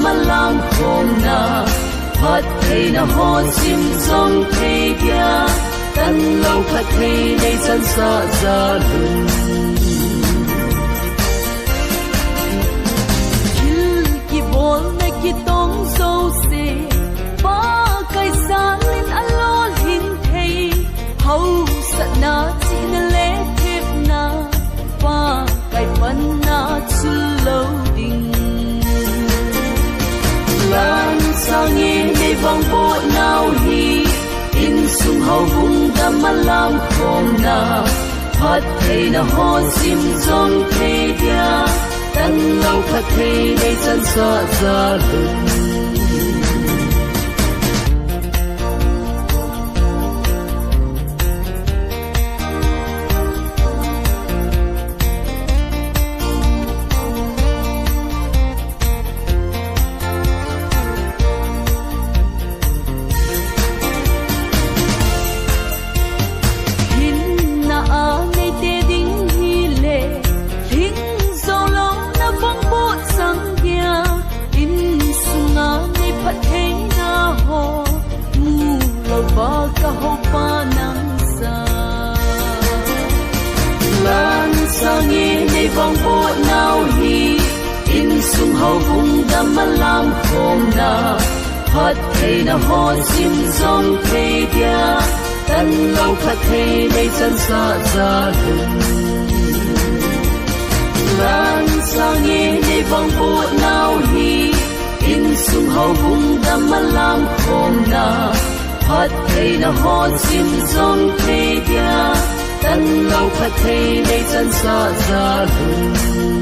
mà làm khôn na phát thầy na ho chim trong thầy kia tân lâu phát thầy đây chân sa ra lưng ki bol na ki tong so se ba kai san lin alo hin thei hau sat na chin le thep na ba kai pan na chu lo ding lan sang ye nei vong bo nau hi in sung hau bung da ma lam khom na phát thei na ho sim zong thei dia tân lâu phát thei đây chân sa ra lưng sang ye nei vong bo nau hi in sung hau bung da ma lam khom na phát thei na ho sim zong thei dia tân lâu phát thei đây chân sa ra lưng lan sang ye nei vong bo nau hi in sung hau bung da ma lam khom na phát thei na ho sim zong thei dia tân lâu phát thei đây chân sa ra lưng